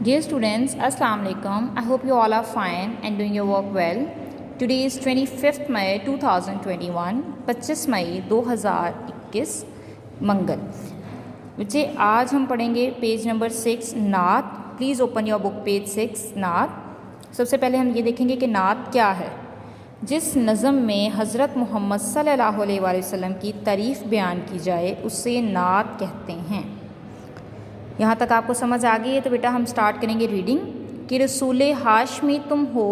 Dear students, Assalamu alaikum. I hope you all are fine and doing your work well. Today is 25th May 2021, 25 मई 2021 मंगल। बच्चे आज हम पढ़ेंगे page number 6 नात। Please open your book page 6 नात। सबसे पहले हम ये देखेंगे कि नात क्या है। जिस नज़म में हज़रत मोहम्मद सल्लल्लाहु अलैहि वसल्लम की तारीफ़ बयान की जाए उसे नात कहते हैं। यहाँ तक आपको समझ आ गई है तो बेटा हम स्टार्ट करेंगे रीडिंग कि रसूल हाशमी तुम हो,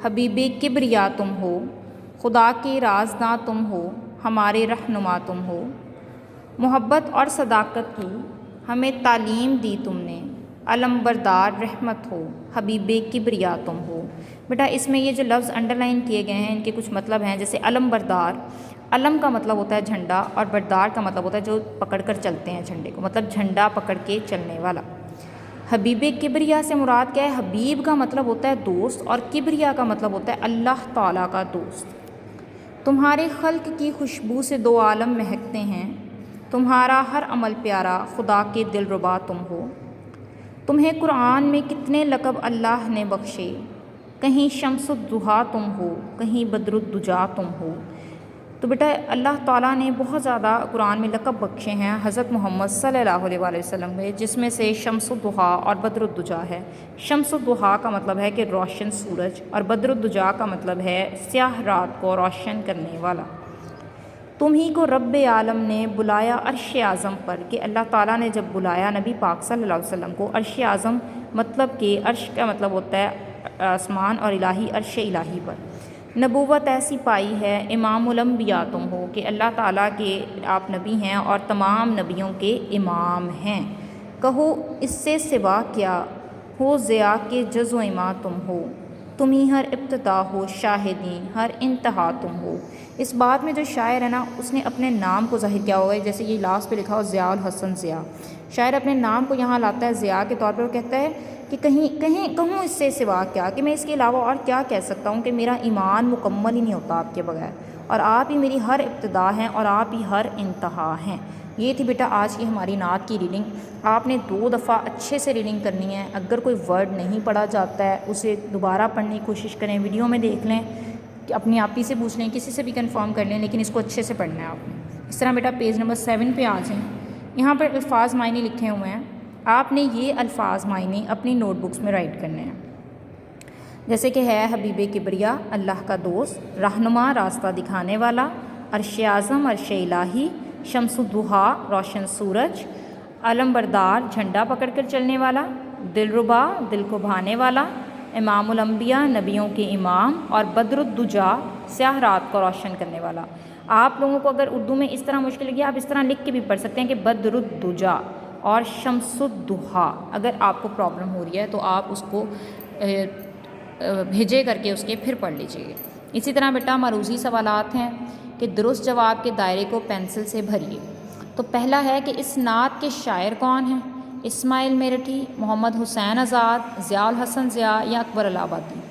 हबीब किबरिया तुम हो, खुदा के राज़दां तुम हो, हमारे रहनुमा तुम हो। मोहब्बत और सदाकत की हमें तालीम दी तुमने, अलमबरदार रहमत हो, हबीब किबरिया तुम हो। बेटा इसमें ये जो लफ्ज़ अंडरलाइन किए गए हैं इनके कुछ मतलब हैं। जैसे अलमबरदार, अलम का मतलब होता है झंडा और बरदार का मतलब होता है जो पकड़ कर चलते हैं झंडे को, मतलब झंडा पकड़ के चलने वाला। हबीब किबरिया से मुराद क्या है? हबीब का मतलब होता है दोस्त और किबरिया का मतलब होता है अल्लाह ताला का दोस्त। तुम्हारे खल्क की खुशबू से दो आलम महकते हैं, तुम्हारा हर अमल प्यारा, खुदा के दिलरुबा तुम हो। तुम्हें कुरान में कितने लक़ब अल्लाह ने बख्शे, कहीं शम्सुद्दुहा तुम हो, कहीं बदरुद्दुजा तुम हो। तो बेटा अल्लाह ताला ने बहुत ज़्यादा कुरान में लक़ब बख्शे हैं हज़रत मोहम्मद सल्लल्लाहु अलैहि वसल्लम में, जिसमें से शम्सुद्दुहा और बदरुद्दुजा है। शम्सुद्दुहा का मतलब है कि रोशन सूरज और बदरुद्दुजा का मतलब है स्याह रात को रोशन करने वाला। तुम ही को रब्ब आलम ने बुलाया अर्श आज़म पर, कि अल्लाह ताला ने जब बुलाया नबी पाक सल्लल्लाहु अलैहि वसल्लम को अर्श आज़म, मतलब कि अर्श का मतलब होता है आसमान और इलाही, अर्श इलाही पर। नबूवत ऐसी पाई है इमामुल अंबिया तुम हो, कि अल्लाह ताला के आप नबी हैं और तमाम नबियों के इमाम हैं। कहो इससे सिवा क्या हो, ज़िया के जज़ो इमा तुम हो, तुम ही हर इब्तिदा हो, शाहिदी हर इंतहा तुम हो। इस बात में जो शायर है ना उसने अपने नाम को ज़ाहिर किया हुआ है। जैसे ये लास्ट पे लिखा हो ज़ियाउल हसन ज़िया, शायर अपने नाम को यहाँ लाता है ज़िया के तौर पर। वो कहता है कि कहीं कहीं कहूँ इससे सिवा क्या, कि मैं इसके अलावा और क्या कह सकता हूँ, कि मेरा ईमान मुकम्मल ही नहीं होता आपके बगैर, और आप ही मेरी हर इब्तिदा हैं और आप ही हर इंतहा हैं। ये थी बेटा आज की हमारी नात की रीडिंग। आपने 2 दफ़ा अच्छे से रीडिंग करनी है। अगर कोई वर्ड नहीं पढ़ा जाता है उसे दोबारा पढ़ने की कोशिश करें, वीडियो में देख लें, कि अपनी आप ही से पूछ लें, किसी से भी कंफर्म कर लें, लेकिन इसको अच्छे से पढ़ना है आपने। इस तरह बेटा पेज नंबर 7 पे आ जाएँ। यहाँ पर अल्फाज मायने लिखे हुए हैं, आपने ये अल्फाज मायने अपनी नोटबुक्स में राइट करने हैं। जैसे कि है हबीब किबरिया अल्लाह का दोस्त, रहनुमा रास्ता दिखाने वाला, अर्श आज़म अर्श इलाही, शम्सुद्दुहा रोशन सूरज, अलमबरदार झंडा पकड़ कर चलने वाला, दिलरुबा दिल को भाने वाला, इमामुल अंबिया नबियों के इमाम, और बदरुद्दुजा स्याह रात को रोशन करने वाला। आप लोगों को अगर उर्दू में इस तरह मुश्किल लगी आप इस तरह लिख के भी पढ़ सकते हैं कि बदरुद्दुजा और शम्सुद्दुहा। अगर आपको प्रॉब्लम हो रही है तो आप उसको भेजे करके उसके फिर पढ़ लीजिए। इसी तरह बेटा मरूज़ी सवालात हैं कि दुरुस्त जवाब के दायरे को पेंसिल से भरिए। तो पहला है कि इस नात के शायर कौन हैं? इस्माइल मेरठी, मोहम्मद हुसैन आज़ाद, ज़ियाउल हसन ज़िया या अकबर इलाहाबादी।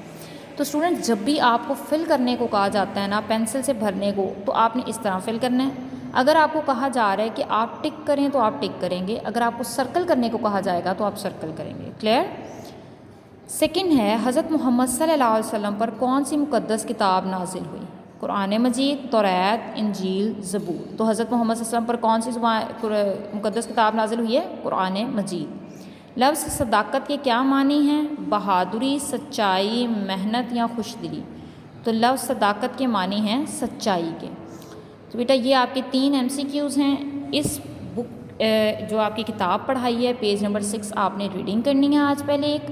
तो स्टूडेंट जब भी आपको फिल करने को कहा जाता है ना पेंसिल से भरने को, तो आपने इस तरह फिल करना है। अगर आपको कहा जा रहा है कि आप टिक करें तो आप टिक करेंगे, अगर आपको सर्कल करने को कहा जाएगा तो आप सर्कल करेंगे। क्लियर? सेकंड है हज़रत मोहम्मद सल्लल्लाहु अलैहि वसल्लम पर कौन सी मुक़द्दस किताब नाजिल हुई? कुरान मजीद, तौरात, इंजील, ज़बूर। तो हज़रत मोहम्मद सल्लल्लाहु अलैहि वसल्लम पर कौन सी मुक़द्दस किताब नाजिल हुई है? कुरान मजीद। लफ्ज़ सदाकत के क्या मानी हैं? बहादुरी, सच्चाई, मेहनत या खुशदिली। तो लफ्ज़ सदाकत के मानी हैं सच्चाई के। तो बेटा ये आपके 3 MCQs हैं। इस बुक जो आपकी किताब पढ़ाई है पेज नंबर 6 आपने रीडिंग करनी है आज पहले एक।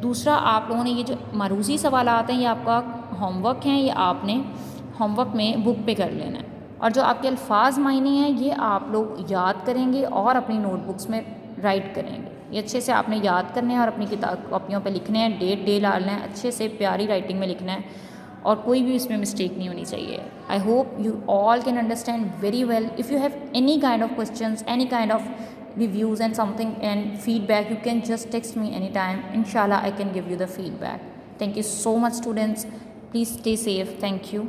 दूसरा आप लोगों ने ये जो मरूज़ी सवालात हैं ये आपका होमवर्क हैं, ये आपने होमवर्क में बुक पे कर लेना है। और जो आपके अल्फाज मायने हैं ये आप लोग याद करेंगे और अपनी नोटबुक्स में राइट करेंगे। ये अच्छे से आपने याद करने हैं और अपनी किताब कॉपियों पे लिखने हैं, डेट डे डालना है, अच्छे से प्यारी राइटिंग में लिखना है और कोई भी इसमें मिस्टेक नहीं होनी चाहिए। I hope you all can understand very well. If you have any kind of questions, any kind of reviews and something and feedback, you can just text me anytime. Inshallah I can give you the feedback. Thank you so much students. Please stay safe. Thank you.